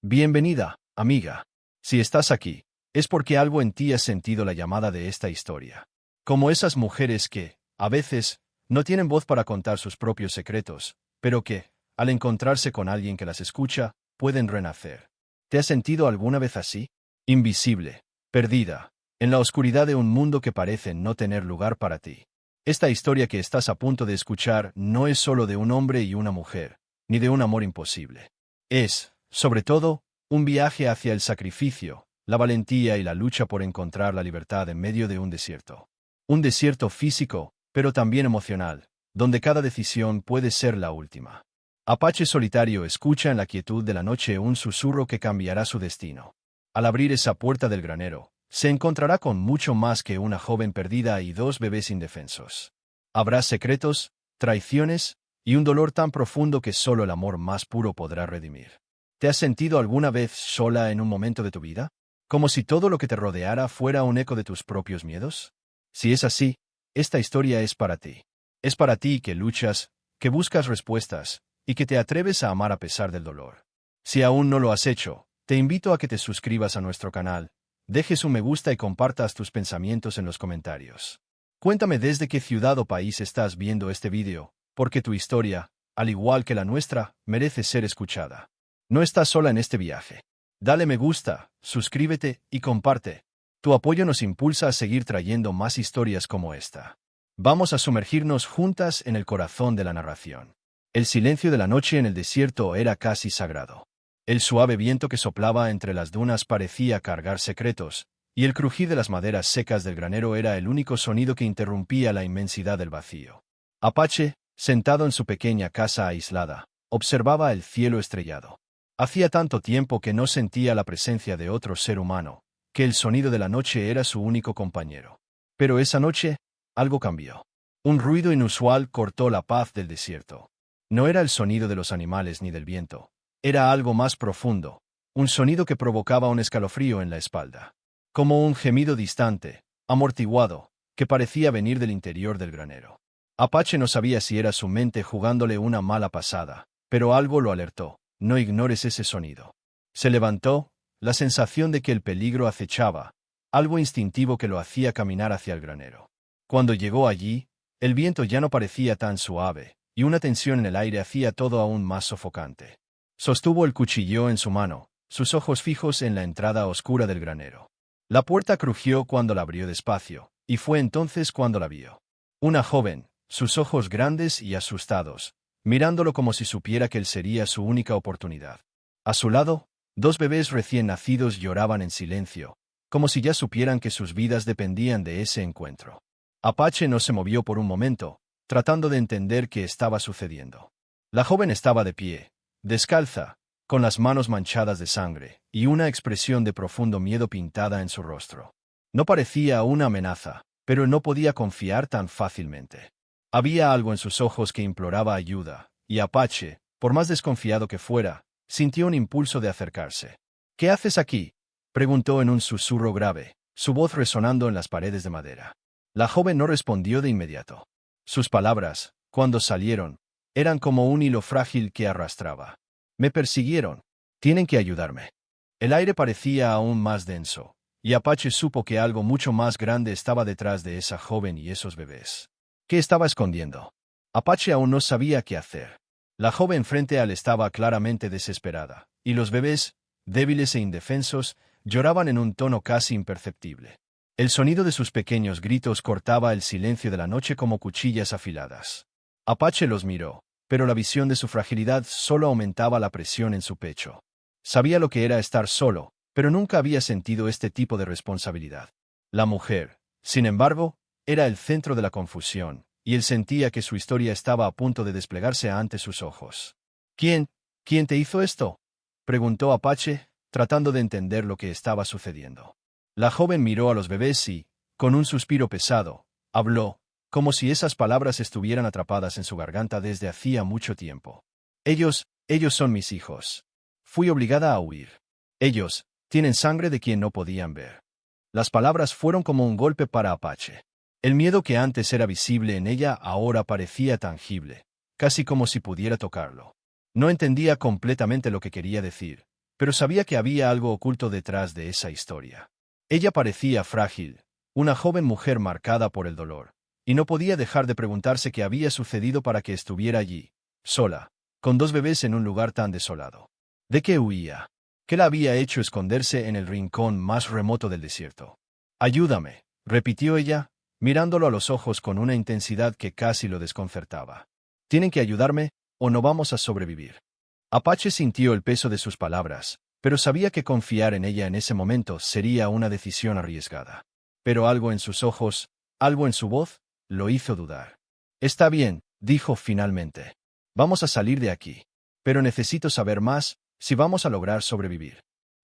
Bienvenida, amiga. Si estás aquí, es porque algo en ti ha sentido la llamada de esta historia. Como esas mujeres que, a veces, no tienen voz para contar sus propios secretos, pero que, al encontrarse con alguien que las escucha, pueden renacer. ¿Te has sentido alguna vez así? Invisible, perdida, en la oscuridad de un mundo que parece no tener lugar para ti. Esta historia que estás a punto de escuchar no es solo de un hombre y una mujer, ni de un amor imposible. Es, sobre todo, un viaje hacia el sacrificio, la valentía y la lucha por encontrar la libertad en medio de un desierto. Un desierto físico, pero también emocional, donde cada decisión puede ser la última. Apache Solitario escucha en la quietud de la noche un susurro que cambiará su destino. Al abrir esa puerta del granero, se encontrará con mucho más que una joven perdida y dos bebés indefensos. Habrá secretos, traiciones y un dolor tan profundo que solo el amor más puro podrá redimir. ¿Te has sentido alguna vez sola en un momento de tu vida? ¿Como si todo lo que te rodeara fuera un eco de tus propios miedos? Si es así, esta historia es para ti. Es para ti que luchas, que buscas respuestas, y que te atreves a amar a pesar del dolor. Si aún no lo has hecho, te invito a que te suscribas a nuestro canal, dejes un me gusta y compartas tus pensamientos en los comentarios. Cuéntame desde qué ciudad o país estás viendo este vídeo, porque tu historia, al igual que la nuestra, merece ser escuchada. No estás sola en este viaje. Dale me gusta, suscríbete y comparte. Tu apoyo nos impulsa a seguir trayendo más historias como esta. Vamos a sumergirnos juntas en el corazón de la narración. El silencio de la noche en el desierto era casi sagrado. El suave viento que soplaba entre las dunas parecía cargar secretos, y el crujir de las maderas secas del granero era el único sonido que interrumpía la inmensidad del vacío. Apache, sentado en su pequeña casa aislada, observaba el cielo estrellado. Hacía tanto tiempo que no sentía la presencia de otro ser humano, que el sonido de la noche era su único compañero. Pero esa noche, algo cambió. Un ruido inusual cortó la paz del desierto. No era el sonido de los animales ni del viento. Era algo más profundo, un sonido que provocaba un escalofrío en la espalda. Como un gemido distante, amortiguado, que parecía venir del interior del granero. Apache no sabía si era su mente jugándole una mala pasada, pero algo lo alertó. No ignores ese sonido. Se levantó, la sensación de que el peligro acechaba, algo instintivo que lo hacía caminar hacia el granero. Cuando llegó allí, el viento ya no parecía tan suave, y una tensión en el aire hacía todo aún más sofocante. Sostuvo el cuchillo en su mano, sus ojos fijos en la entrada oscura del granero. La puerta crujió cuando la abrió despacio, y fue entonces cuando la vio. Una joven, sus ojos grandes y asustados, mirándolo como si supiera que él sería su única oportunidad. A su lado, dos bebés recién nacidos lloraban en silencio, como si ya supieran que sus vidas dependían de ese encuentro. Apache no se movió por un momento, tratando de entender qué estaba sucediendo. La joven estaba de pie, descalza, con las manos manchadas de sangre, y una expresión de profundo miedo pintada en su rostro. No parecía una amenaza, pero no podía confiar tan fácilmente. Había algo en sus ojos que imploraba ayuda, y Apache, por más desconfiado que fuera, sintió un impulso de acercarse. ¿Qué haces aquí?, preguntó en un susurro grave, su voz resonando en las paredes de madera. La joven no respondió de inmediato. Sus palabras, cuando salieron, eran como un hilo frágil que arrastraba. Me persiguieron. Tienen que ayudarme. El aire parecía aún más denso, y Apache supo que algo mucho más grande estaba detrás de esa joven y esos bebés. ¿Qué estaba escondiendo? Apache aún no sabía qué hacer. La joven frente a él estaba claramente desesperada, y los bebés, débiles e indefensos, lloraban en un tono casi imperceptible. El sonido de sus pequeños gritos cortaba el silencio de la noche como cuchillas afiladas. Apache los miró, pero la visión de su fragilidad solo aumentaba la presión en su pecho. Sabía lo que era estar solo, pero nunca había sentido este tipo de responsabilidad. La mujer, sin embargo, era el centro de la confusión, y él sentía que su historia estaba a punto de desplegarse ante sus ojos. ¿Quién te hizo esto?, preguntó Apache, tratando de entender lo que estaba sucediendo. La joven miró a los bebés y, con un suspiro pesado, habló, como si esas palabras estuvieran atrapadas en su garganta desde hacía mucho tiempo. Ellos son mis hijos. Fui obligada a huir. Ellos tienen sangre de quien no podían ver. Las palabras fueron como un golpe para Apache. El miedo que antes era visible en ella ahora parecía tangible, casi como si pudiera tocarlo. No entendía completamente lo que quería decir, pero sabía que había algo oculto detrás de esa historia. Ella parecía frágil, una joven mujer marcada por el dolor, y no podía dejar de preguntarse qué había sucedido para que estuviera allí, sola, con dos bebés en un lugar tan desolado. ¿De qué huía? ¿Qué la había hecho esconderse en el rincón más remoto del desierto? Ayúdame, repitió ella, mirándolo a los ojos con una intensidad que casi lo desconcertaba. Tienen que ayudarme, o no vamos a sobrevivir. Apache sintió el peso de sus palabras, pero sabía que confiar en ella en ese momento sería una decisión arriesgada. Pero algo en sus ojos, algo en su voz, lo hizo dudar. Está bien, dijo finalmente. Vamos a salir de aquí. Pero necesito saber más, si vamos a lograr sobrevivir.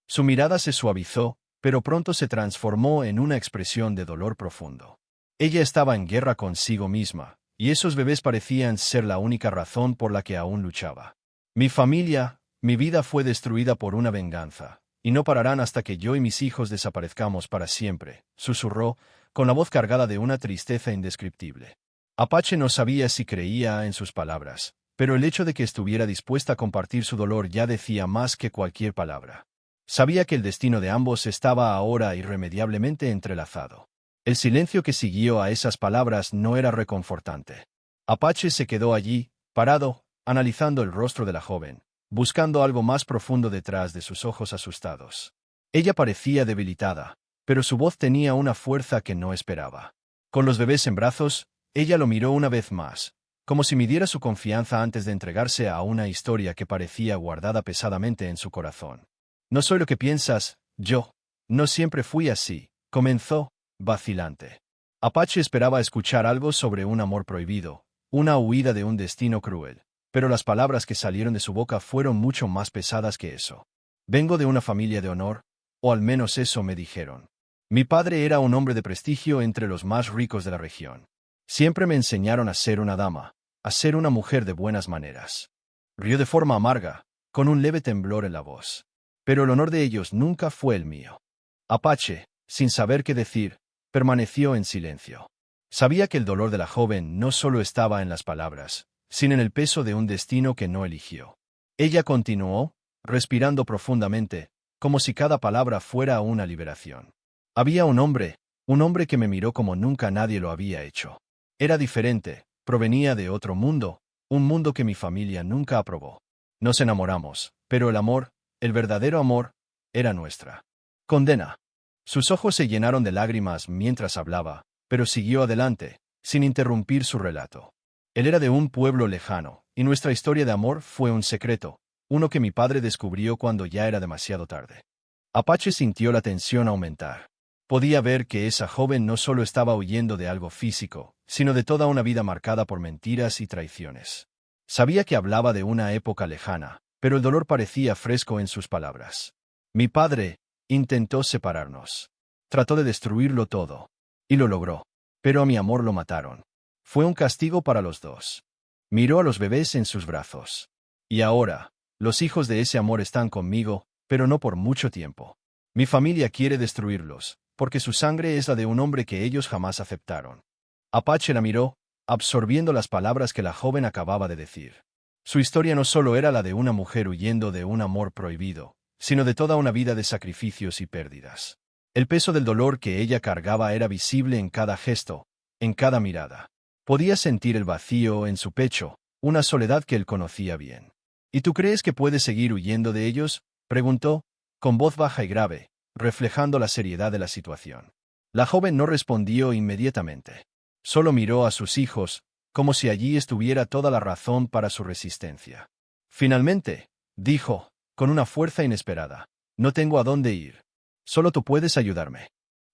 Su mirada se suavizó, pero pronto se transformó en una expresión de dolor profundo. Ella estaba en guerra consigo misma, y esos bebés parecían ser la única razón por la que aún luchaba. Mi familia, mi vida fue destruida por una venganza, y no pararán hasta que yo y mis hijos desaparezcamos para siempre, susurró, con la voz cargada de una tristeza indescriptible. Apache no sabía si creía en sus palabras, pero el hecho de que estuviera dispuesta a compartir su dolor ya decía más que cualquier palabra. Sabía que el destino de ambos estaba ahora irremediablemente entrelazado. El silencio que siguió a esas palabras no era reconfortante. Apache se quedó allí, parado, analizando el rostro de la joven, buscando algo más profundo detrás de sus ojos asustados. Ella parecía debilitada, pero su voz tenía una fuerza que no esperaba. Con los bebés en brazos, ella lo miró una vez más, como si midiera su confianza antes de entregarse a una historia que parecía guardada pesadamente en su corazón. No soy lo que piensas, yo. No siempre fui así, comenzó, vacilante. Apache esperaba escuchar algo sobre un amor prohibido, una huida de un destino cruel, pero las palabras que salieron de su boca fueron mucho más pesadas que eso. Vengo de una familia de honor, o al menos eso me dijeron. Mi padre era un hombre de prestigio entre los más ricos de la región. Siempre me enseñaron a ser una dama, a ser una mujer de buenas maneras. Rió de forma amarga, con un leve temblor en la voz. Pero el honor de ellos nunca fue el mío. Apache, sin saber qué decir, permaneció en silencio. Sabía que el dolor de la joven no solo estaba en las palabras, sino en el peso de un destino que no eligió. Ella continuó, respirando profundamente, como si cada palabra fuera una liberación. Había un hombre que me miró como nunca nadie lo había hecho. Era diferente, provenía de otro mundo, un mundo que mi familia nunca aprobó. Nos enamoramos, pero el amor, el verdadero amor, era nuestra condena. Sus ojos se llenaron de lágrimas mientras hablaba, pero siguió adelante, sin interrumpir su relato. Él era de un pueblo lejano, y nuestra historia de amor fue un secreto, uno que mi padre descubrió cuando ya era demasiado tarde. Apache sintió la tensión aumentar. Podía ver que esa joven no solo estaba huyendo de algo físico, sino de toda una vida marcada por mentiras y traiciones. Sabía que hablaba de una época lejana, pero el dolor parecía fresco en sus palabras. Mi padre intentó separarnos. Trató de destruirlo todo. Y lo logró. Pero a mi amor lo mataron. Fue un castigo para los dos. Miró a los bebés en sus brazos. Y ahora, los hijos de ese amor están conmigo, pero no por mucho tiempo. Mi familia quiere destruirlos, porque su sangre es la de un hombre que ellos jamás aceptaron. Apache la miró, absorbiendo las palabras que la joven acababa de decir. Su historia no solo era la de una mujer huyendo de un amor prohibido, sino de toda una vida de sacrificios y pérdidas. El peso del dolor que ella cargaba era visible en cada gesto, en cada mirada. Podía sentir el vacío en su pecho, una soledad que él conocía bien. ¿Y tú crees que puedes seguir huyendo de ellos?, preguntó, con voz baja y grave, reflejando la seriedad de la situación. La joven no respondió inmediatamente. Solo miró a sus hijos, como si allí estuviera toda la razón para su resistencia. Finalmente, dijo, con una fuerza inesperada, no tengo a dónde ir. Solo tú puedes ayudarme.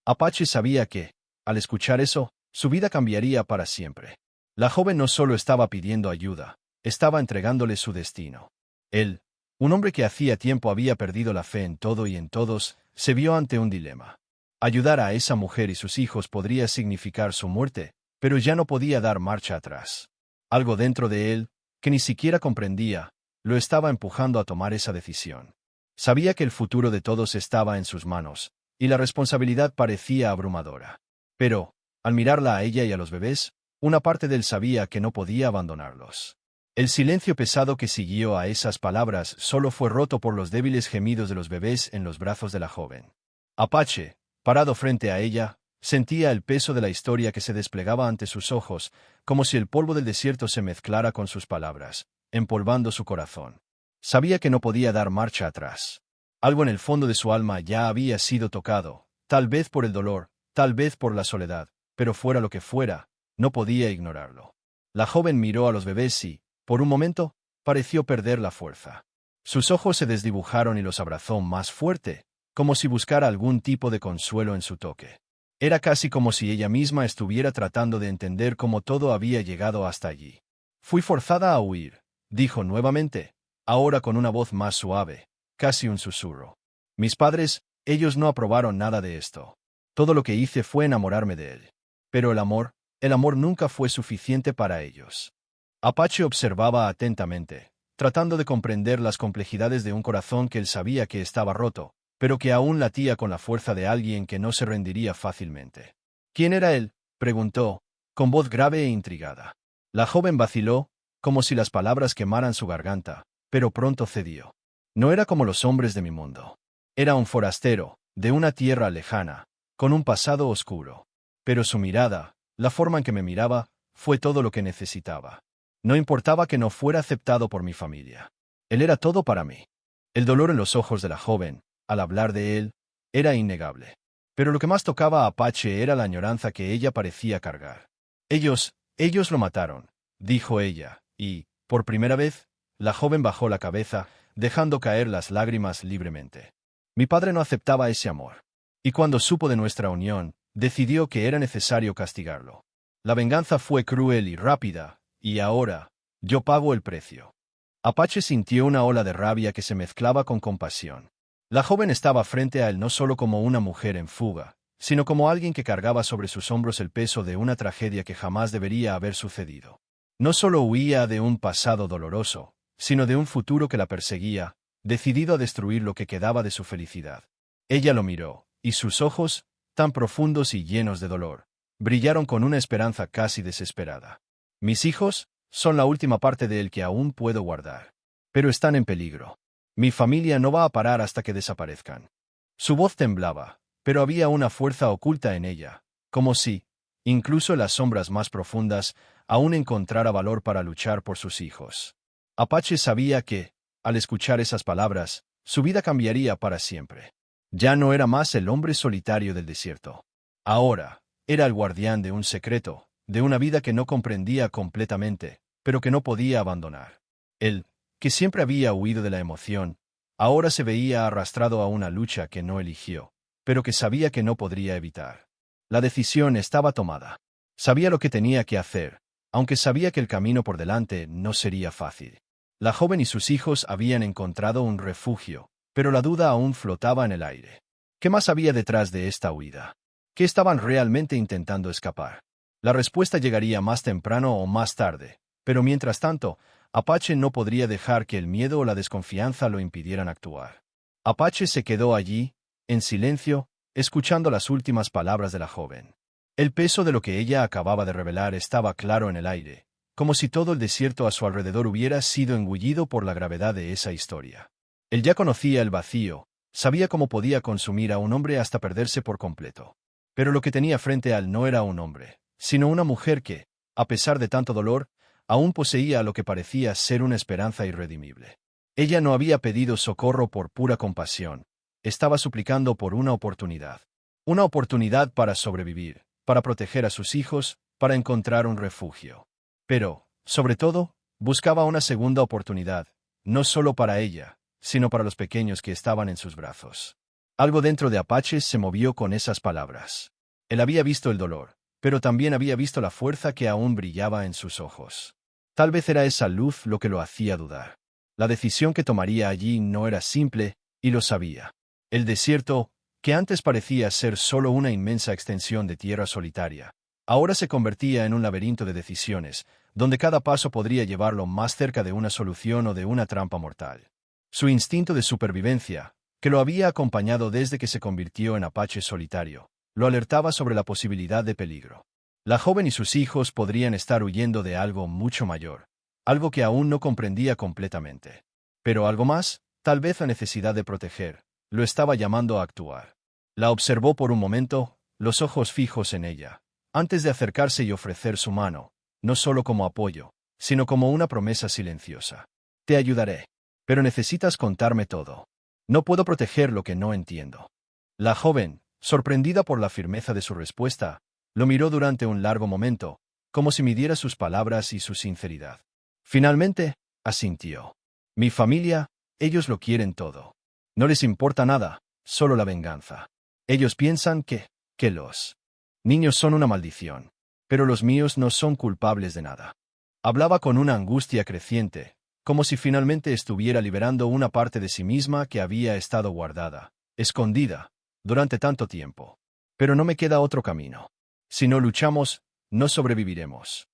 Apache sabía que, al escuchar eso, su vida cambiaría para siempre. La joven no solo estaba pidiendo ayuda, estaba entregándole su destino. Él, un hombre que hacía tiempo había perdido la fe en todo y en todos, se vio ante un dilema. Ayudar a esa mujer y sus hijos podría significar su muerte, pero ya no podía dar marcha atrás. Algo dentro de él, que ni siquiera comprendía, lo estaba empujando a tomar esa decisión. Sabía que el futuro de todos estaba en sus manos, y la responsabilidad parecía abrumadora. Pero, al mirarla a ella y a los bebés, una parte de él sabía que no podía abandonarlos. El silencio pesado que siguió a esas palabras solo fue roto por los débiles gemidos de los bebés en los brazos de la joven. Apache, parado frente a ella, sentía el peso de la historia que se desplegaba ante sus ojos, como si el polvo del desierto se mezclara con sus palabras, empolvando su corazón. Sabía que no podía dar marcha atrás. Algo en el fondo de su alma ya había sido tocado, tal vez por el dolor, tal vez por la soledad, pero fuera lo que fuera, no podía ignorarlo. La joven miró a los bebés y, por un momento, pareció perder la fuerza. Sus ojos se desdibujaron y los abrazó más fuerte, como si buscara algún tipo de consuelo en su toque. Era casi como si ella misma estuviera tratando de entender cómo todo había llegado hasta allí. Fui forzada a huir, dijo nuevamente, ahora con una voz más suave, casi un susurro. Mis padres, ellos no aprobaron nada de esto. Todo lo que hice fue enamorarme de él. Pero el amor nunca fue suficiente para ellos. Apache observaba atentamente, tratando de comprender las complejidades de un corazón que él sabía que estaba roto, pero que aún latía con la fuerza de alguien que no se rendiría fácilmente. ¿Quién era él?, preguntó, con voz grave e intrigada. La joven vaciló, como si las palabras quemaran su garganta, pero pronto cedió. No era como los hombres de mi mundo. Era un forastero, de una tierra lejana, con un pasado oscuro. Pero su mirada, la forma en que me miraba, fue todo lo que necesitaba. No importaba que no fuera aceptado por mi familia. Él era todo para mí. El dolor en los ojos de la joven, al hablar de él, era innegable. Pero lo que más tocaba a Apache era la añoranza que ella parecía cargar. Ellos lo mataron, dijo ella, y, por primera vez, la joven bajó la cabeza, dejando caer las lágrimas libremente. Mi padre no aceptaba ese amor. Y cuando supo de nuestra unión, decidió que era necesario castigarlo. La venganza fue cruel y rápida, y ahora, yo pago el precio. Apache sintió una ola de rabia que se mezclaba con compasión. La joven estaba frente a él no solo como una mujer en fuga, sino como alguien que cargaba sobre sus hombros el peso de una tragedia que jamás debería haber sucedido. No solo huía de un pasado doloroso, sino de un futuro que la perseguía, decidido a destruir lo que quedaba de su felicidad. Ella lo miró, y sus ojos, tan profundos y llenos de dolor, brillaron con una esperanza casi desesperada. Mis hijos son la última parte de él que aún puedo guardar. Pero están en peligro. Mi familia no va a parar hasta que desaparezcan. Su voz temblaba, pero había una fuerza oculta en ella, como si, incluso en las sombras más profundas, aún encontrara valor para luchar por sus hijos. Apache sabía que, al escuchar esas palabras, su vida cambiaría para siempre. Ya no era más el hombre solitario del desierto. Ahora, era el guardián de un secreto, de una vida que no comprendía completamente, pero que no podía abandonar. Él, que siempre había huido de la emoción, ahora se veía arrastrado a una lucha que no eligió, pero que sabía que no podría evitar. La decisión estaba tomada. Sabía lo que tenía que hacer, aunque sabía que el camino por delante no sería fácil. La joven y sus hijos habían encontrado un refugio, pero la duda aún flotaba en el aire. ¿Qué más había detrás de esta huida? ¿Qué estaban realmente intentando escapar? La respuesta llegaría más temprano o más tarde, pero mientras tanto, Apache no podría dejar que el miedo o la desconfianza lo impidieran actuar. Apache se quedó allí, en silencio, escuchando las últimas palabras de la joven. El peso de lo que ella acababa de revelar estaba claro en el aire, como si todo el desierto a su alrededor hubiera sido engullido por la gravedad de esa historia. Él ya conocía el vacío, sabía cómo podía consumir a un hombre hasta perderse por completo. Pero lo que tenía frente a él no era un hombre, sino una mujer que, a pesar de tanto dolor, aún poseía lo que parecía ser una esperanza irredimible. Ella no había pedido socorro por pura compasión, estaba suplicando por una oportunidad. Una oportunidad para sobrevivir, para proteger a sus hijos, para encontrar un refugio. Pero, sobre todo, buscaba una segunda oportunidad, no solo para ella, sino para los pequeños que estaban en sus brazos. Algo dentro de Apache se movió con esas palabras. Él había visto el dolor, pero también había visto la fuerza que aún brillaba en sus ojos. Tal vez era esa luz lo que lo hacía dudar. La decisión que tomaría allí no era simple, y lo sabía. El desierto, que antes parecía ser solo una inmensa extensión de tierra solitaria, ahora se convertía en un laberinto de decisiones, donde cada paso podría llevarlo más cerca de una solución o de una trampa mortal. Su instinto de supervivencia, que lo había acompañado desde que se convirtió en Apache solitario, lo alertaba sobre la posibilidad de peligro. La joven y sus hijos podrían estar huyendo de algo mucho mayor, algo que aún no comprendía completamente. Pero algo más, tal vez la necesidad de proteger, lo estaba llamando a actuar. La observó por un momento, los ojos fijos en ella, antes de acercarse y ofrecer su mano, no solo como apoyo, sino como una promesa silenciosa. Te ayudaré. Pero necesitas contarme todo. No puedo proteger lo que no entiendo. La joven, sorprendida por la firmeza de su respuesta, lo miró durante un largo momento, como si midiera sus palabras y su sinceridad. Finalmente, asintió. Mi familia, ellos lo quieren todo. No les importa nada, solo la venganza. Ellos piensan que los niños son una maldición, pero los míos no son culpables de nada. Hablaba con una angustia creciente, como si finalmente estuviera liberando una parte de sí misma que había estado guardada, escondida, durante tanto tiempo. Pero no me queda otro camino. Si no luchamos, no sobreviviremos.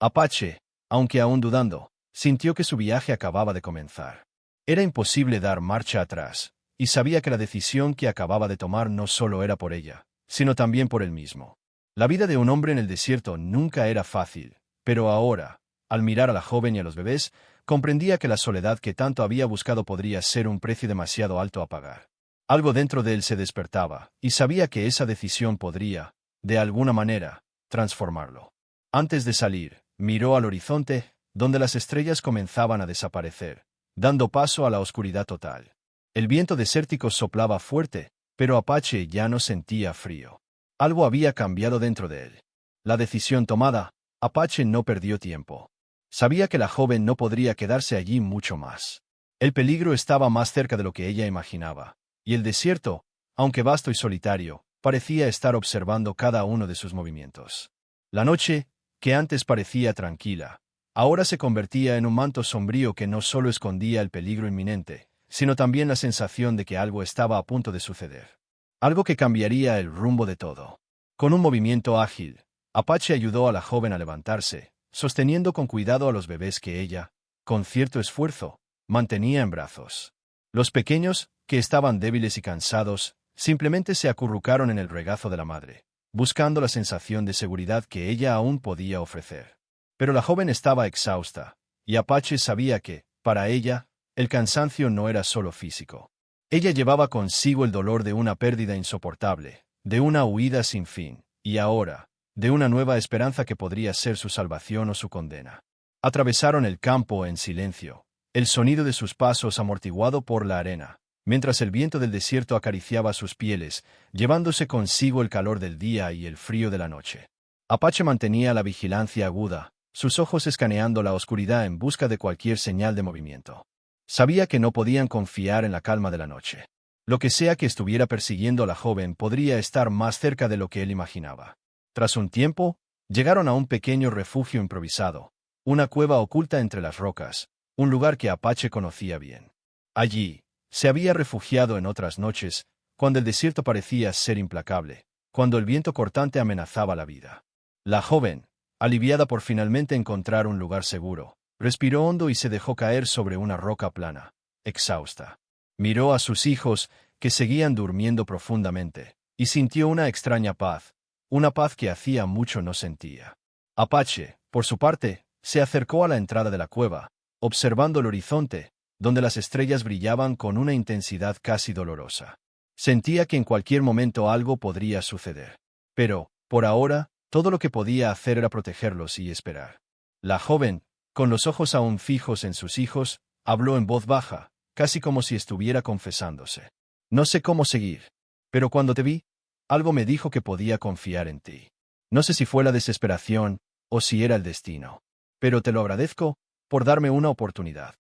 Apache, aunque aún dudando, sintió que su viaje acababa de comenzar. Era imposible dar marcha atrás, y sabía que la decisión que acababa de tomar no solo era por ella, sino también por él mismo. La vida de un hombre en el desierto nunca era fácil, pero ahora, al mirar a la joven y a los bebés, comprendía que la soledad que tanto había buscado podría ser un precio demasiado alto a pagar. Algo dentro de él se despertaba, y sabía que esa decisión podría, de alguna manera, transformarlo. Antes de salir, miró al horizonte, donde las estrellas comenzaban a desaparecer, dando paso a la oscuridad total. El viento desértico soplaba fuerte, pero Apache ya no sentía frío. Algo había cambiado dentro de él. La decisión tomada, Apache no perdió tiempo. Sabía que la joven no podría quedarse allí mucho más. El peligro estaba más cerca de lo que ella imaginaba, y el desierto, aunque vasto y solitario, parecía estar observando cada uno de sus movimientos. La noche, que antes parecía tranquila, ahora se convertía en un manto sombrío que no solo escondía el peligro inminente, sino también la sensación de que algo estaba a punto de suceder. Algo que cambiaría el rumbo de todo. Con un movimiento ágil, Apache ayudó a la joven a levantarse, sosteniendo con cuidado a los bebés que ella, con cierto esfuerzo, mantenía en brazos. Los pequeños, que estaban débiles y cansados, simplemente se acurrucaron en el regazo de la madre, buscando la sensación de seguridad que ella aún podía ofrecer. Pero la joven estaba exhausta, y Apache sabía que, para ella, el cansancio no era solo físico. Ella llevaba consigo el dolor de una pérdida insoportable, de una huida sin fin, y ahora, de una nueva esperanza que podría ser su salvación o su condena. Atravesaron el campo en silencio, el sonido de sus pasos amortiguado por la arena, mientras el viento del desierto acariciaba sus pieles, llevándose consigo el calor del día y el frío de la noche. Apache mantenía la vigilancia aguda, sus ojos escaneando la oscuridad en busca de cualquier señal de movimiento. Sabía que no podían confiar en la calma de la noche. Lo que sea que estuviera persiguiendo a la joven podría estar más cerca de lo que él imaginaba. Tras un tiempo, llegaron a un pequeño refugio improvisado, una cueva oculta entre las rocas, un lugar que Apache conocía bien. Allí, se había refugiado en otras noches, cuando el desierto parecía ser implacable, cuando el viento cortante amenazaba la vida. La joven, aliviada por finalmente encontrar un lugar seguro, respiró hondo y se dejó caer sobre una roca plana, exhausta. Miró a sus hijos, que seguían durmiendo profundamente, y sintió una extraña paz, una paz que hacía mucho no sentía. Apache, por su parte, se acercó a la entrada de la cueva, observando el horizonte, donde las estrellas brillaban con una intensidad casi dolorosa. Sentía que en cualquier momento algo podría suceder. Pero, por ahora, todo lo que podía hacer era protegerlos y esperar. La joven, con los ojos aún fijos en sus hijos, habló en voz baja, casi como si estuviera confesándose. No sé cómo seguir. Pero cuando te vi, algo me dijo que podía confiar en ti. No sé si fue la desesperación, o si era el destino. Pero te lo agradezco, por darme una oportunidad.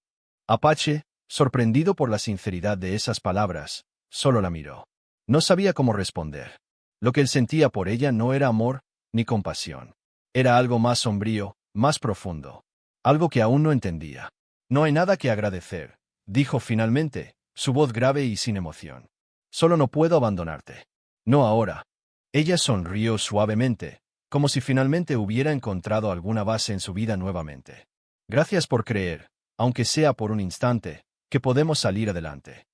Apache, sorprendido por la sinceridad de esas palabras, solo la miró. No sabía cómo responder. Lo que él sentía por ella no era amor, ni compasión. Era algo más sombrío, más profundo. Algo que aún no entendía. No hay nada que agradecer, dijo finalmente, su voz grave y sin emoción. Solo no puedo abandonarte. No ahora. Ella sonrió suavemente, como si finalmente hubiera encontrado alguna base en su vida nuevamente. Gracias por creer, aunque sea por un instante, que podemos salir adelante.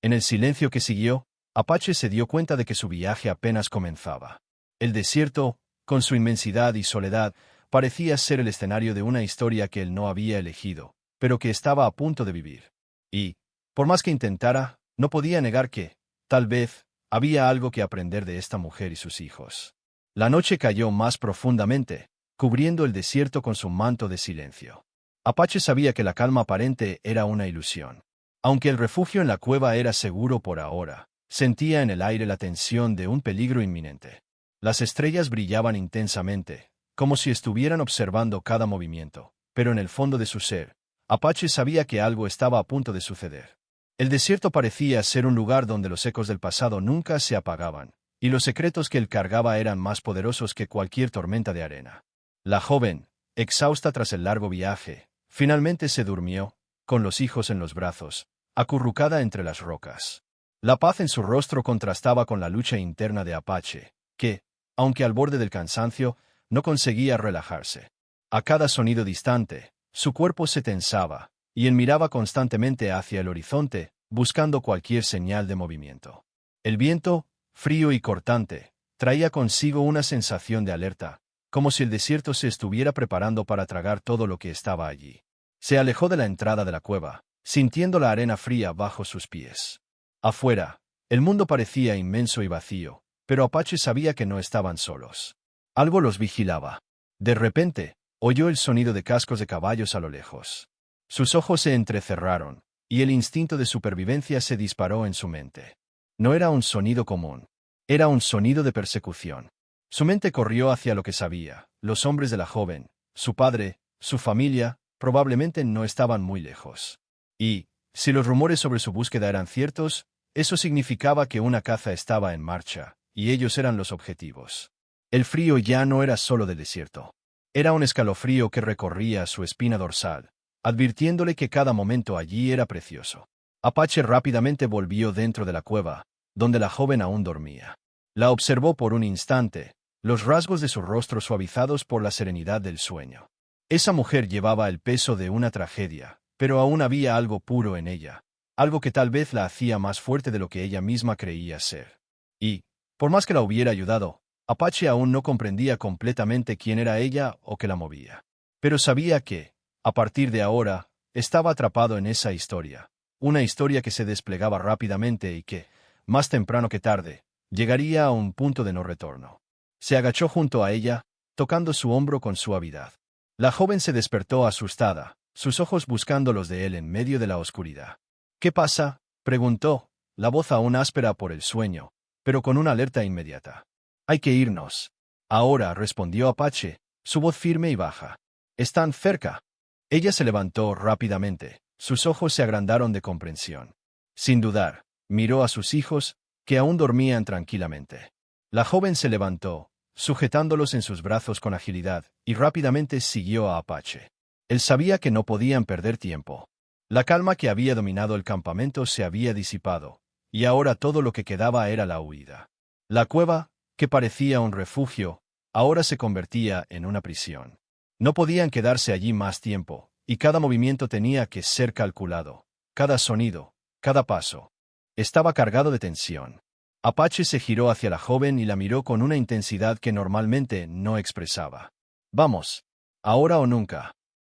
En el silencio que siguió, Apache se dio cuenta de que su viaje apenas comenzaba. El desierto, con su inmensidad y soledad, parecía ser el escenario de una historia que él no había elegido, pero que estaba a punto de vivir. Y, por más que intentara, no podía negar que, tal vez, había algo que aprender de esta mujer y sus hijos. La noche cayó más profundamente, cubriendo el desierto con su manto de silencio. Apache sabía que la calma aparente era una ilusión. Aunque el refugio en la cueva era seguro por ahora, sentía en el aire la tensión de un peligro inminente. Las estrellas brillaban intensamente, como si estuvieran observando cada movimiento, pero en el fondo de su ser, Apache sabía que algo estaba a punto de suceder. El desierto parecía ser un lugar donde los ecos del pasado nunca se apagaban, y los secretos que él cargaba eran más poderosos que cualquier tormenta de arena. La joven, exhausta tras el largo viaje, finalmente se durmió, con los hijos en los brazos, acurrucada entre las rocas. La paz en su rostro contrastaba con la lucha interna de Apache, que, aunque al borde del cansancio, no conseguía relajarse. A cada sonido distante, su cuerpo se tensaba, y él miraba constantemente hacia el horizonte, buscando cualquier señal de movimiento. El viento, frío y cortante, traía consigo una sensación de alerta, como si el desierto se estuviera preparando para tragar todo lo que estaba allí. Se alejó de la entrada de la cueva, sintiendo la arena fría bajo sus pies. Afuera, el mundo parecía inmenso y vacío, pero Apache sabía que no estaban solos. Algo los vigilaba. De repente, oyó el sonido de cascos de caballos a lo lejos. Sus ojos se entrecerraron, y el instinto de supervivencia se disparó en su mente. No era un sonido común. Era un sonido de persecución. Su mente corrió hacia lo que sabía. Los hombres de la joven, su padre, su familia, probablemente no estaban muy lejos. Y, si los rumores sobre su búsqueda eran ciertos, eso significaba que una caza estaba en marcha, y ellos eran los objetivos. El frío ya no era solo del desierto. Era un escalofrío que recorría su espina dorsal, advirtiéndole que cada momento allí era precioso. Apache rápidamente volvió dentro de la cueva, donde la joven aún dormía. La observó por un instante, los rasgos de su rostro suavizados por la serenidad del sueño. Esa mujer llevaba el peso de una tragedia, pero aún había algo puro en ella, algo que tal vez la hacía más fuerte de lo que ella misma creía ser. Y, por más que la hubiera ayudado, Apache aún no comprendía completamente quién era ella o qué la movía. Pero sabía que, a partir de ahora, estaba atrapado en esa historia, una historia que se desplegaba rápidamente y que, más temprano que tarde, llegaría a un punto de no retorno. Se agachó junto a ella, tocando su hombro con suavidad. La joven se despertó asustada, sus ojos buscando los de él en medio de la oscuridad. «¿Qué pasa?», preguntó, la voz aún áspera por el sueño, pero con una alerta inmediata. «Hay que irnos». «Ahora», respondió Apache, su voz firme y baja. «Están cerca». Ella se levantó rápidamente, sus ojos se agrandaron de comprensión. Sin dudar, miró a sus hijos, que aún dormían tranquilamente. La joven se levantó, sujetándolos en sus brazos con agilidad, y rápidamente siguió a Apache. Él sabía que no podían perder tiempo. La calma que había dominado el campamento se había disipado, y ahora todo lo que quedaba era la huida. La cueva, que parecía un refugio, ahora se convertía en una prisión. No podían quedarse allí más tiempo, y cada movimiento tenía que ser calculado, cada sonido, cada paso. Estaba cargado de tensión. Apache se giró hacia la joven y la miró con una intensidad que normalmente no expresaba. «Vamos. Ahora o nunca».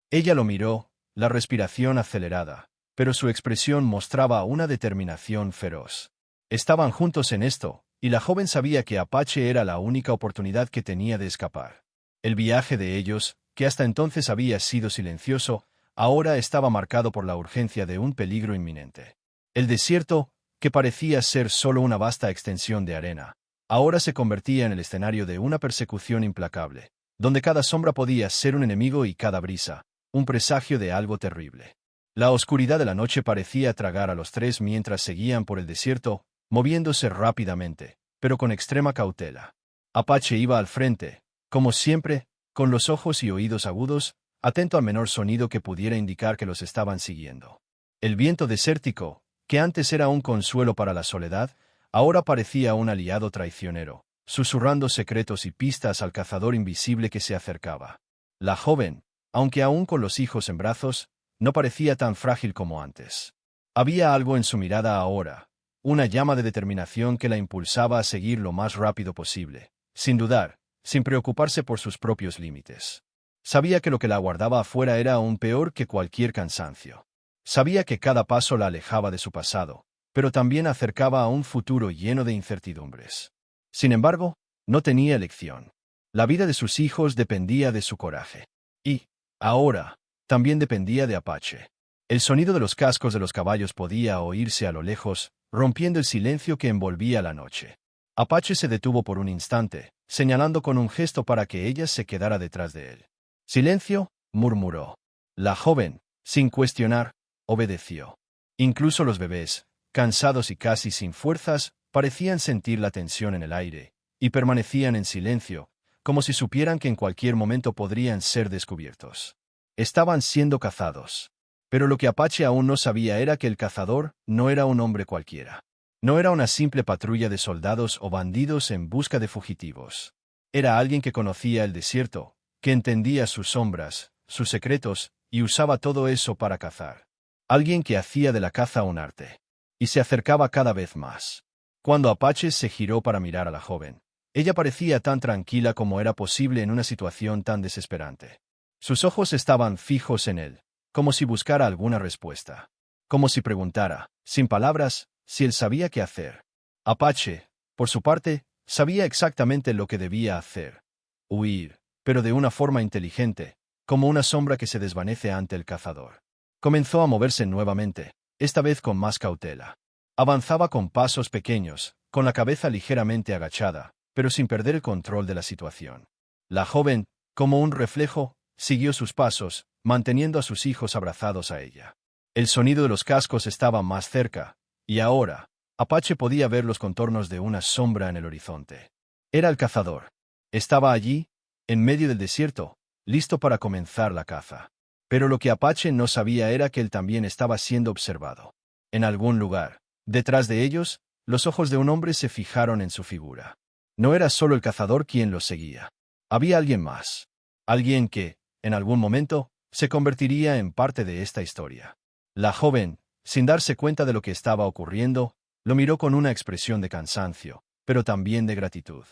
Ella lo miró, la respiración acelerada, pero su expresión mostraba una determinación feroz. Estaban juntos en esto, y la joven sabía que Apache era la única oportunidad que tenía de escapar. El viaje de ellos, que hasta entonces había sido silencioso, ahora estaba marcado por la urgencia de un peligro inminente. El desierto, que parecía ser solo una vasta extensión de arena, ahora se convertía en el escenario de una persecución implacable, donde cada sombra podía ser un enemigo y cada brisa, un presagio de algo terrible. La oscuridad de la noche parecía tragar a los tres mientras seguían por el desierto, moviéndose rápidamente, pero con extrema cautela. Apache iba al frente, como siempre, con los ojos y oídos agudos, atento al menor sonido que pudiera indicar que los estaban siguiendo. El viento desértico, que antes era un consuelo para la soledad, ahora parecía un aliado traicionero, susurrando secretos y pistas al cazador invisible que se acercaba. La joven, aunque aún con los hijos en brazos, no parecía tan frágil como antes. Había algo en su mirada ahora, una llama de determinación que la impulsaba a seguir lo más rápido posible, sin dudar, sin preocuparse por sus propios límites. Sabía que lo que la aguardaba afuera era aún peor que cualquier cansancio. Sabía que cada paso la alejaba de su pasado, pero también acercaba a un futuro lleno de incertidumbres. Sin embargo, no tenía elección. La vida de sus hijos dependía de su coraje. Y, ahora, también dependía de Apache. El sonido de los cascos de los caballos podía oírse a lo lejos, rompiendo el silencio que envolvía la noche. Apache se detuvo por un instante, señalando con un gesto para que ella se quedara detrás de él. «Silencio», murmuró. La joven, sin cuestionar, obedeció. Incluso los bebés, cansados y casi sin fuerzas, parecían sentir la tensión en el aire, y permanecían en silencio, como si supieran que en cualquier momento podrían ser descubiertos. Estaban siendo cazados. Pero lo que Apache aún no sabía era que el cazador no era un hombre cualquiera. No era una simple patrulla de soldados o bandidos en busca de fugitivos. Era alguien que conocía el desierto, que entendía sus sombras, sus secretos, y usaba todo eso para cazar. Alguien que hacía de la caza un arte. Y se acercaba cada vez más. Cuando Apache se giró para mirar a la joven, ella parecía tan tranquila como era posible en una situación tan desesperante. Sus ojos estaban fijos en él, como si buscara alguna respuesta. Como si preguntara, sin palabras, si él sabía qué hacer. Apache, por su parte, sabía exactamente lo que debía hacer. Huir, pero de una forma inteligente, como una sombra que se desvanece ante el cazador. Comenzó a moverse nuevamente, esta vez con más cautela. Avanzaba con pasos pequeños, con la cabeza ligeramente agachada, pero sin perder el control de la situación. La joven, como un reflejo, siguió sus pasos, manteniendo a sus hijos abrazados a ella. El sonido de los cascos estaba más cerca, y ahora, Apache podía ver los contornos de una sombra en el horizonte. Era el cazador. Estaba allí, en medio del desierto, listo para comenzar la caza. Pero lo que Apache no sabía era que él también estaba siendo observado. En algún lugar, detrás de ellos, los ojos de un hombre se fijaron en su figura. No era solo el cazador quien los seguía. Había alguien más. Alguien que, en algún momento, se convertiría en parte de esta historia. La joven, sin darse cuenta de lo que estaba ocurriendo, lo miró con una expresión de cansancio, pero también de gratitud.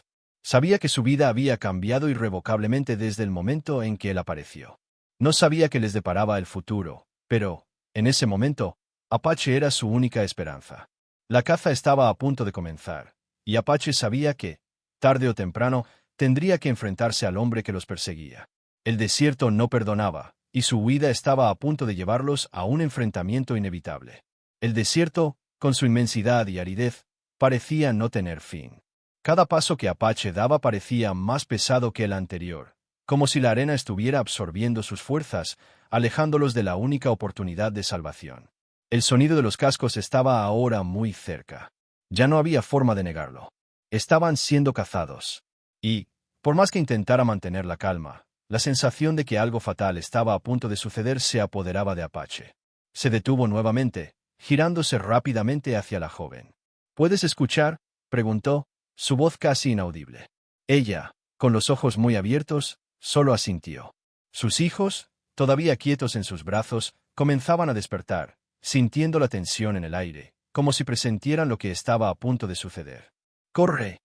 Sabía que su vida había cambiado irrevocablemente desde el momento en que él apareció. No sabía qué les deparaba el futuro, pero, en ese momento, Apache era su única esperanza. La caza estaba a punto de comenzar, y Apache sabía que, tarde o temprano, tendría que enfrentarse al hombre que los perseguía. El desierto no perdonaba, y su huida estaba a punto de llevarlos a un enfrentamiento inevitable. El desierto, con su inmensidad y aridez, parecía no tener fin. Cada paso que Apache daba parecía más pesado que el anterior, como si la arena estuviera absorbiendo sus fuerzas, alejándolos de la única oportunidad de salvación. El sonido de los cascos estaba ahora muy cerca. Ya no había forma de negarlo. Estaban siendo cazados. Y, por más que intentara mantener la calma, la sensación de que algo fatal estaba a punto de suceder se apoderaba de Apache. Se detuvo nuevamente, girándose rápidamente hacia la joven. «¿Puedes escuchar?», preguntó, su voz casi inaudible. Ella, con los ojos muy abiertos, solo asintió. Sus hijos, todavía quietos en sus brazos, comenzaban a despertar, sintiendo la tensión en el aire, como si presentieran lo que estaba a punto de suceder. «¡Corre!»,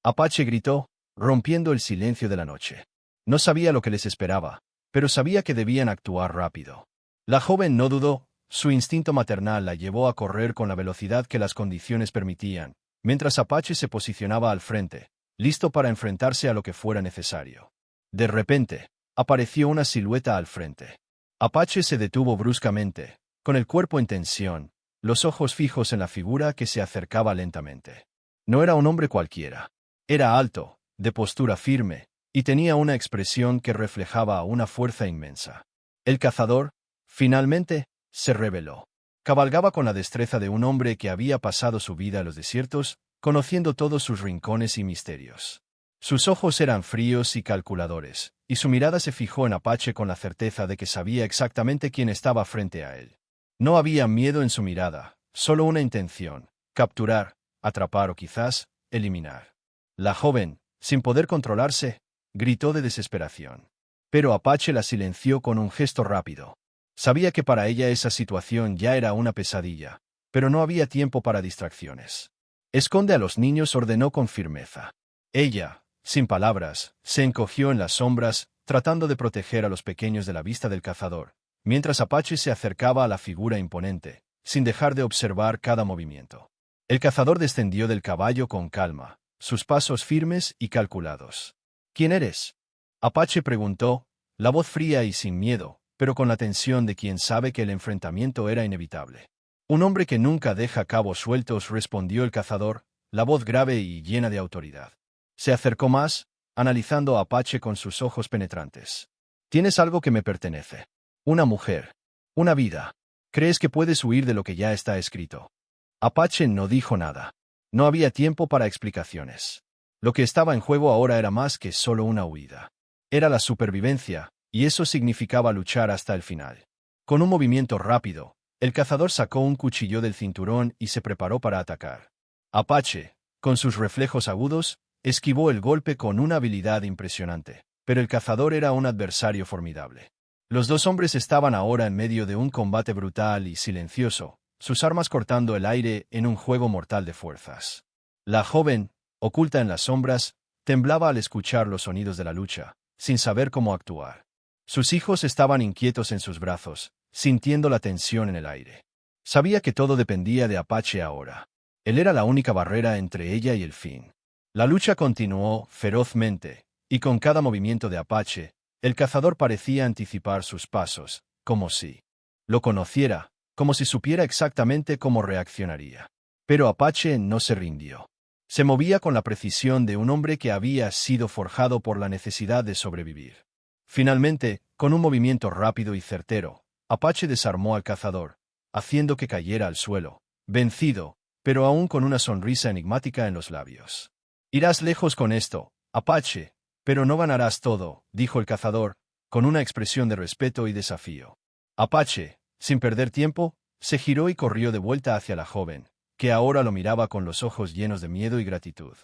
Apache gritó, rompiendo el silencio de la noche. No sabía lo que les esperaba, pero sabía que debían actuar rápido. La joven no dudó, su instinto maternal la llevó a correr con la velocidad que las condiciones permitían, mientras Apache se posicionaba al frente, listo para enfrentarse a lo que fuera necesario. De repente, apareció una silueta al frente. Apache se detuvo bruscamente, con el cuerpo en tensión, los ojos fijos en la figura que se acercaba lentamente. No era un hombre cualquiera. Era alto, de postura firme, y tenía una expresión que reflejaba una fuerza inmensa. El cazador, finalmente, se reveló. Cabalgaba con la destreza de un hombre que había pasado su vida en los desiertos, conociendo todos sus rincones y misterios. Sus ojos eran fríos y calculadores, y su mirada se fijó en Apache con la certeza de que sabía exactamente quién estaba frente a él. No había miedo en su mirada, solo una intención: capturar, atrapar o quizás, eliminar. La joven, sin poder controlarse, gritó de desesperación. Pero Apache la silenció con un gesto rápido. Sabía que para ella esa situación ya era una pesadilla, pero no había tiempo para distracciones. «Esconde a los niños», ordenó con firmeza. Ella, sin palabras, se encogió en las sombras, tratando de proteger a los pequeños de la vista del cazador, mientras Apache se acercaba a la figura imponente, sin dejar de observar cada movimiento. El cazador descendió del caballo con calma, sus pasos firmes y calculados. ¿Quién eres? Apache preguntó, la voz fría y sin miedo, pero con la tensión de quien sabe que el enfrentamiento era inevitable. Un hombre que nunca deja cabos sueltos, respondió el cazador, la voz grave y llena de autoridad. Se acercó más, analizando a Apache con sus ojos penetrantes. Tienes algo que me pertenece. Una mujer. Una vida. ¿Crees que puedes huir de lo que ya está escrito? Apache no dijo nada. No había tiempo para explicaciones. Lo que estaba en juego ahora era más que solo una huida. Era la supervivencia, y eso significaba luchar hasta el final. Con un movimiento rápido, el cazador sacó un cuchillo del cinturón y se preparó para atacar. Apache, con sus reflejos agudos, esquivó el golpe con una habilidad impresionante, pero el cazador era un adversario formidable. Los dos hombres estaban ahora en medio de un combate brutal y silencioso, sus armas cortando el aire en un juego mortal de fuerzas. La joven, oculta en las sombras, temblaba al escuchar los sonidos de la lucha, sin saber cómo actuar. Sus hijos estaban inquietos en sus brazos, sintiendo la tensión en el aire. Sabía que todo dependía de Apache ahora. Él era la única barrera entre ella y el fin. La lucha continuó ferozmente, y con cada movimiento de Apache, el cazador parecía anticipar sus pasos, como si lo conociera, como si supiera exactamente cómo reaccionaría. Pero Apache no se rindió. Se movía con la precisión de un hombre que había sido forjado por la necesidad de sobrevivir. Finalmente, con un movimiento rápido y certero, Apache desarmó al cazador, haciendo que cayera al suelo, vencido, pero aún con una sonrisa enigmática en los labios. Irás lejos con esto, Apache, pero no ganarás todo, dijo el cazador, con una expresión de respeto y desafío. Apache, sin perder tiempo, se giró y corrió de vuelta hacia la joven, que ahora lo miraba con los ojos llenos de miedo y gratitud.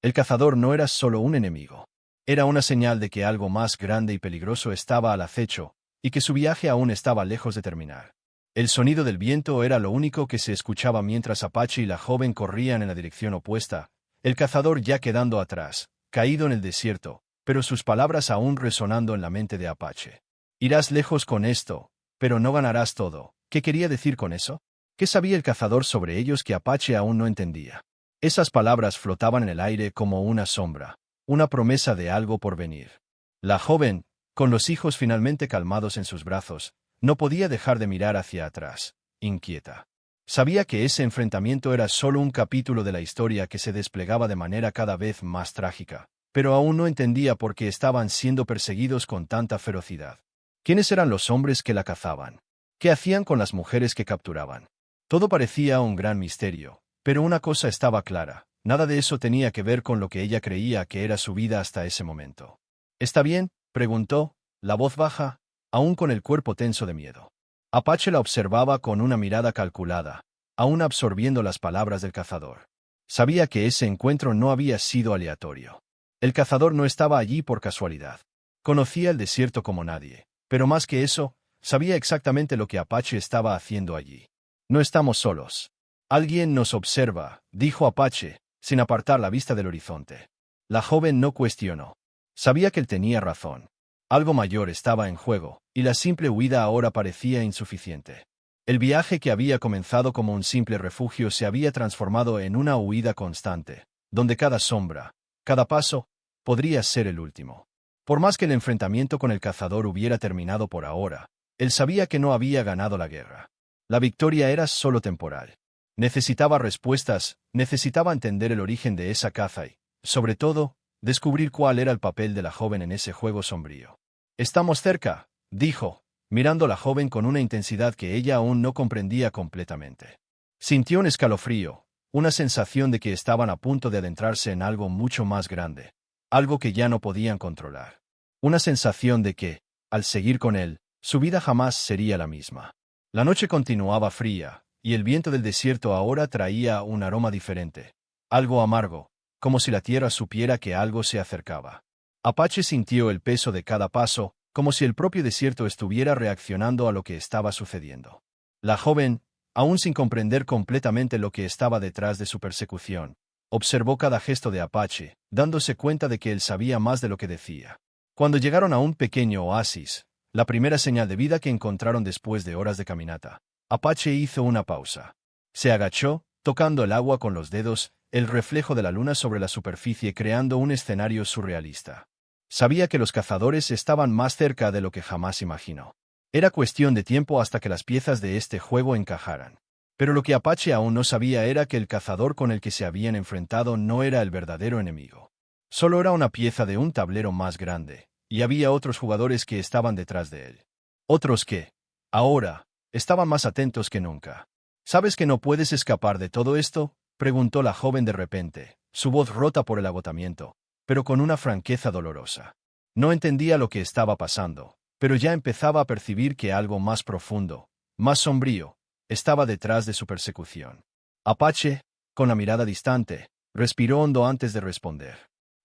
El cazador no era solo un enemigo. Era una señal de que algo más grande y peligroso estaba al acecho, y que su viaje aún estaba lejos de terminar. El sonido del viento era lo único que se escuchaba mientras Apache y la joven corrían en la dirección opuesta, el cazador ya quedando atrás, caído en el desierto, pero sus palabras aún resonando en la mente de Apache. Irás lejos con esto, pero no ganarás todo. ¿Qué quería decir con eso? ¿Qué sabía el cazador sobre ellos que Apache aún no entendía? Esas palabras flotaban en el aire como una sombra, una promesa de algo por venir. La joven, con los hijos finalmente calmados en sus brazos, no podía dejar de mirar hacia atrás, inquieta. Sabía que ese enfrentamiento era solo un capítulo de la historia que se desplegaba de manera cada vez más trágica, pero aún no entendía por qué estaban siendo perseguidos con tanta ferocidad. ¿Quiénes eran los hombres que la cazaban? ¿Qué hacían con las mujeres que capturaban? Todo parecía un gran misterio, pero una cosa estaba clara, nada de eso tenía que ver con lo que ella creía que era su vida hasta ese momento. ¿Está bien?, preguntó, la voz baja, aún con el cuerpo tenso de miedo. Apache la observaba con una mirada calculada, aún absorbiendo las palabras del cazador. Sabía que ese encuentro no había sido aleatorio. El cazador no estaba allí por casualidad. Conocía el desierto como nadie, pero más que eso, sabía exactamente lo que Apache estaba haciendo allí. No estamos solos. Alguien nos observa, dijo Apache, sin apartar la vista del horizonte. La joven no cuestionó. Sabía que él tenía razón. Algo mayor estaba en juego, y la simple huida ahora parecía insuficiente. El viaje que había comenzado como un simple refugio se había transformado en una huida constante, donde cada sombra, cada paso, podría ser el último. Por más que el enfrentamiento con el cazador hubiera terminado por ahora, él sabía que no había ganado la guerra. La victoria era solo temporal. Necesitaba respuestas, necesitaba entender el origen de esa caza y, sobre todo, descubrir cuál era el papel de la joven en ese juego sombrío. «Estamos cerca», dijo, mirando a la joven con una intensidad que ella aún no comprendía completamente. Sintió un escalofrío, una sensación de que estaban a punto de adentrarse en algo mucho más grande, algo que ya no podían controlar. Una sensación de que, al seguir con él, su vida jamás sería la misma. La noche continuaba fría, y el viento del desierto ahora traía un aroma diferente, algo amargo, como si la tierra supiera que algo se acercaba. Apache sintió el peso de cada paso, como si el propio desierto estuviera reaccionando a lo que estaba sucediendo. La joven, aún sin comprender completamente lo que estaba detrás de su persecución, observó cada gesto de Apache, dándose cuenta de que él sabía más de lo que decía. Cuando llegaron a un pequeño oasis, la primera señal de vida que encontraron después de horas de caminata, Apache hizo una pausa. Se agachó, tocando el agua con los dedos, el reflejo de la luna sobre la superficie creando un escenario surrealista. Sabía que los cazadores estaban más cerca de lo que jamás imaginó. Era cuestión de tiempo hasta que las piezas de este juego encajaran. Pero lo que Apache aún no sabía era que el cazador con el que se habían enfrentado no era el verdadero enemigo. Solo era una pieza de un tablero más grande, y había otros jugadores que estaban detrás de él. Otros que, ahora, estaban más atentos que nunca. ¿Sabes que no puedes escapar de todo esto?, preguntó la joven de repente, su voz rota por el agotamiento, pero con una franqueza dolorosa. No entendía lo que estaba pasando, pero ya empezaba a percibir que algo más profundo, más sombrío, estaba detrás de su persecución. Apache, con la mirada distante, respiró hondo antes de responder.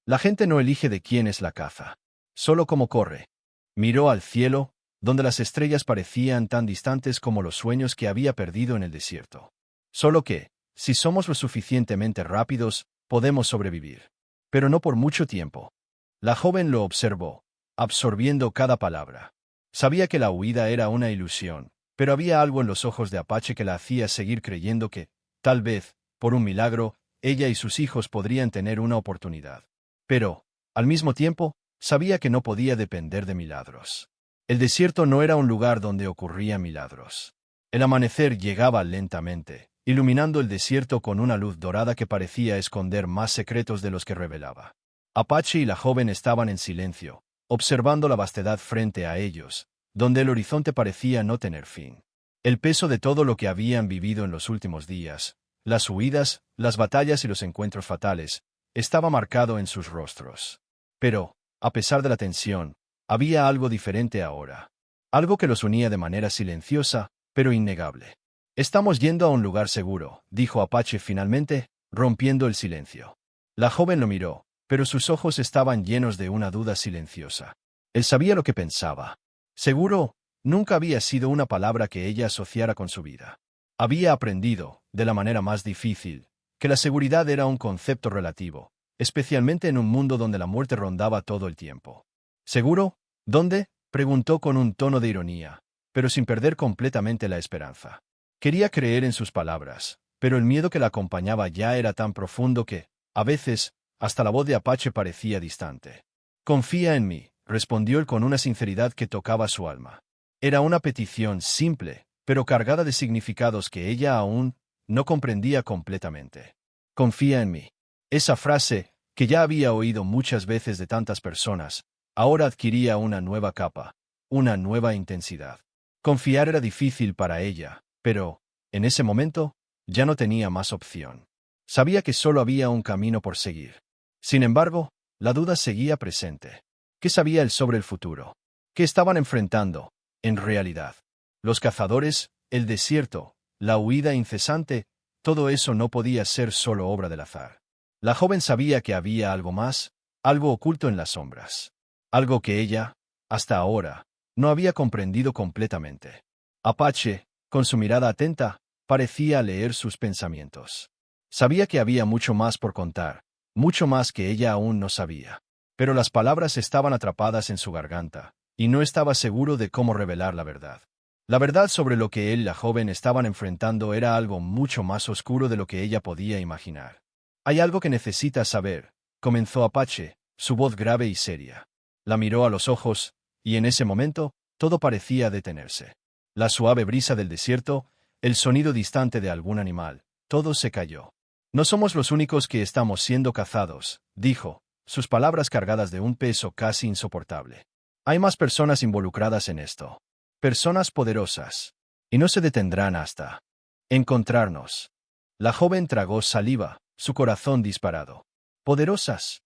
La gente no elige de quién es la caza, solo cómo corre. Miró al cielo, donde las estrellas parecían tan distantes como los sueños que había perdido en el desierto. Solo que, si somos lo suficientemente rápidos, podemos sobrevivir. Pero no por mucho tiempo. La joven lo observó, absorbiendo cada palabra. Sabía que la huida era una ilusión, pero había algo en los ojos de Apache que la hacía seguir creyendo que, tal vez, por un milagro, ella y sus hijos podrían tener una oportunidad. Pero, al mismo tiempo, sabía que no podía depender de milagros. El desierto no era un lugar donde ocurrían milagros. El amanecer llegaba lentamente, iluminando el desierto con una luz dorada que parecía esconder más secretos de los que revelaba. Apache y la joven estaban en silencio, observando la vastedad frente a ellos, donde el horizonte parecía no tener fin. El peso de todo lo que habían vivido en los últimos días, las huidas, las batallas y los encuentros fatales, estaba marcado en sus rostros. Pero, a pesar de la tensión, había algo diferente ahora. Algo que los unía de manera silenciosa, pero innegable. «Estamos yendo a un lugar seguro», dijo Apache finalmente, rompiendo el silencio. La joven lo miró, pero sus ojos estaban llenos de una duda silenciosa. Él sabía lo que pensaba. Seguro, nunca había sido una palabra que ella asociara con su vida. Había aprendido, de la manera más difícil, que la seguridad era un concepto relativo, especialmente en un mundo donde la muerte rondaba todo el tiempo. ¿Seguro? ¿Dónde?, preguntó con un tono de ironía, pero sin perder completamente la esperanza. Quería creer en sus palabras, pero el miedo que la acompañaba ya era tan profundo que, a veces, hasta la voz de Apache parecía distante. «Confía en mí», respondió él con una sinceridad que tocaba su alma. Era una petición simple, pero cargada de significados que ella aún no comprendía completamente. «Confía en mí». Esa frase, que ya había oído muchas veces de tantas personas, ahora adquiría una nueva capa, una nueva intensidad. Confiar era difícil para ella, pero, en ese momento, ya no tenía más opción. Sabía que solo había un camino por seguir. Sin embargo, la duda seguía presente. ¿Qué sabía él sobre el futuro? ¿Qué estaban enfrentando, en realidad? Los cazadores, el desierto, la huida incesante, todo eso no podía ser solo obra del azar. La joven sabía que había algo más, algo oculto en las sombras. Algo que ella, hasta ahora, no había comprendido completamente. Apache, con su mirada atenta, parecía leer sus pensamientos. Sabía que había mucho más por contar, mucho más que ella aún no sabía. Pero las palabras estaban atrapadas en su garganta, y no estaba seguro de cómo revelar la verdad. La verdad sobre lo que él y la joven estaban enfrentando era algo mucho más oscuro de lo que ella podía imaginar. «Hay algo que necesitas saber», comenzó Apache, su voz grave y seria. La miró a los ojos, y en ese momento, todo parecía detenerse. La suave brisa del desierto, el sonido distante de algún animal, todo se calló. «No somos los únicos que estamos siendo cazados», dijo, sus palabras cargadas de un peso casi insoportable. «Hay más personas involucradas en esto. Personas poderosas. Y no se detendrán hasta encontrarnos». La joven tragó saliva, su corazón disparado. «¿Poderosas?».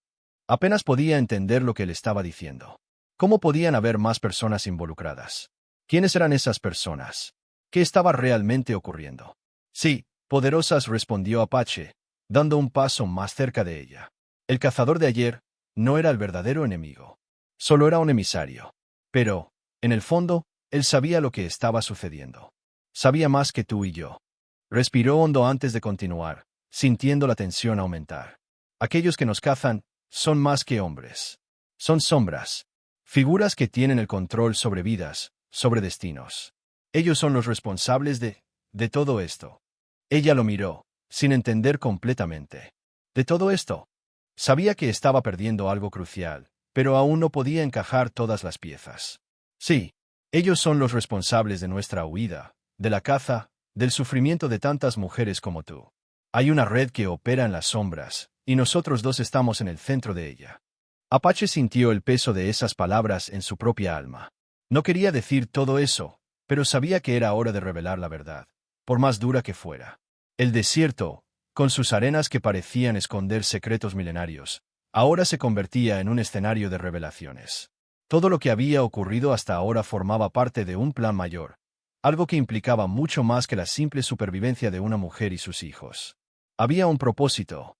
Apenas podía entender lo que él estaba diciendo. ¿Cómo podían haber más personas involucradas? ¿Quiénes eran esas personas? ¿Qué estaba realmente ocurriendo? «Sí, poderosas», respondió Apache, dando un paso más cerca de ella. El cazador de ayer no era el verdadero enemigo. Solo era un emisario. Pero, en el fondo, él sabía lo que estaba sucediendo. Sabía más que tú y yo. Respiró hondo antes de continuar, sintiendo la tensión aumentar. «Aquellos que nos cazan son más que hombres. Son sombras. Figuras que tienen el control sobre vidas, sobre destinos. Ellos son los responsables de todo esto. Ella lo miró, sin entender completamente. ¿De todo esto? Sabía que estaba perdiendo algo crucial, pero aún no podía encajar todas las piezas. Sí, ellos son los responsables de nuestra huida, de la caza, del sufrimiento de tantas mujeres como tú. Hay una red que opera en las sombras, y nosotros dos estamos en el centro de ella. Apache sintió el peso de esas palabras en su propia alma. No quería decir todo eso, pero sabía que era hora de revelar la verdad, por más dura que fuera. El desierto, con sus arenas que parecían esconder secretos milenarios, ahora se convertía en un escenario de revelaciones. Todo lo que había ocurrido hasta ahora formaba parte de un plan mayor, algo que implicaba mucho más que la simple supervivencia de una mujer y sus hijos. Había un propósito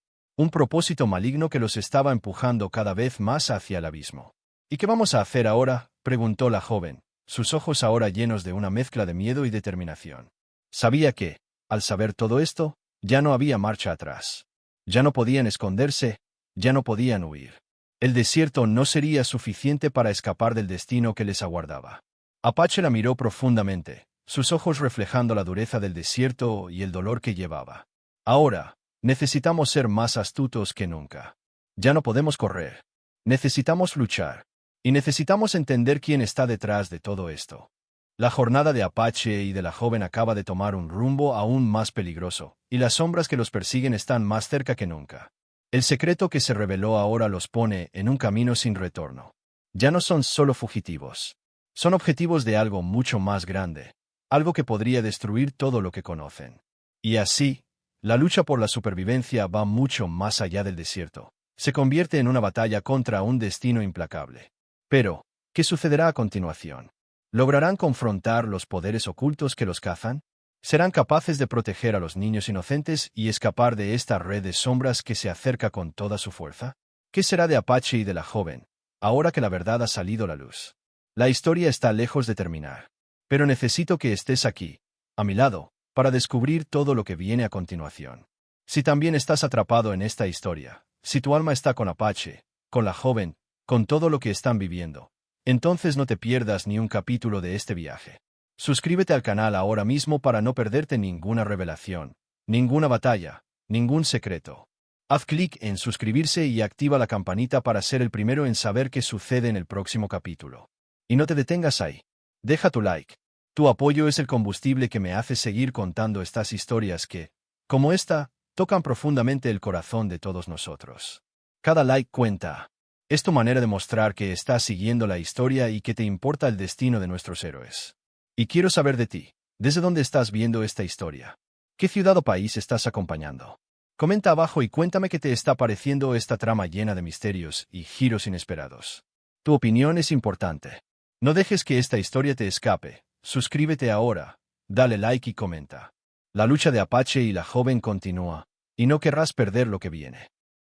maligno que los estaba empujando cada vez más hacia el abismo. ¿Y qué vamos a hacer ahora?, preguntó la joven, sus ojos ahora llenos de una mezcla de miedo y determinación. Sabía que, al saber todo esto, ya no había marcha atrás. Ya no podían esconderse, ya no podían huir. El desierto no sería suficiente para escapar del destino que les aguardaba. Apache la miró profundamente, sus ojos reflejando la dureza del desierto y el dolor que llevaba. Ahora, necesitamos ser más astutos que nunca. Ya no podemos correr. Necesitamos luchar. Y necesitamos entender quién está detrás de todo esto. La jornada de Apache y de la joven acaba de tomar un rumbo aún más peligroso, y las sombras que los persiguen están más cerca que nunca. El secreto que se reveló ahora los pone en un camino sin retorno. Ya no son solo fugitivos. Son objetivos de algo mucho más grande, algo que podría destruir todo lo que conocen. Y así, la lucha por la supervivencia va mucho más allá del desierto. Se convierte en una batalla contra un destino implacable. Pero, ¿qué sucederá a continuación? ¿Lograrán confrontar los poderes ocultos que los cazan? ¿Serán capaces de proteger a los niños inocentes y escapar de esta red de sombras que se acerca con toda su fuerza? ¿Qué será de Apache y de la joven, ahora que la verdad ha salido a la luz? La historia está lejos de terminar. Pero necesito que estés aquí, a mi lado, para descubrir todo lo que viene a continuación. Si también estás atrapado en esta historia, si tu alma está con Apache, con la joven, con todo lo que están viviendo, entonces no te pierdas ni un capítulo de este viaje. Suscríbete al canal ahora mismo para no perderte ninguna revelación, ninguna batalla, ningún secreto. Haz clic en suscribirse y activa la campanita para ser el primero en saber qué sucede en el próximo capítulo. Y no te detengas ahí. Deja tu like. Tu apoyo es el combustible que me hace seguir contando estas historias que, como esta, tocan profundamente el corazón de todos nosotros. Cada like cuenta. Es tu manera de mostrar que estás siguiendo la historia y que te importa el destino de nuestros héroes. Y quiero saber de ti. ¿Desde dónde estás viendo esta historia? ¿Qué ciudad o país estás acompañando? Comenta abajo y cuéntame qué te está pareciendo esta trama llena de misterios y giros inesperados. Tu opinión es importante. No dejes que esta historia te escape. Suscríbete ahora, dale like y comenta. La lucha de Apache y la joven continúa, y no querrás perder lo que viene.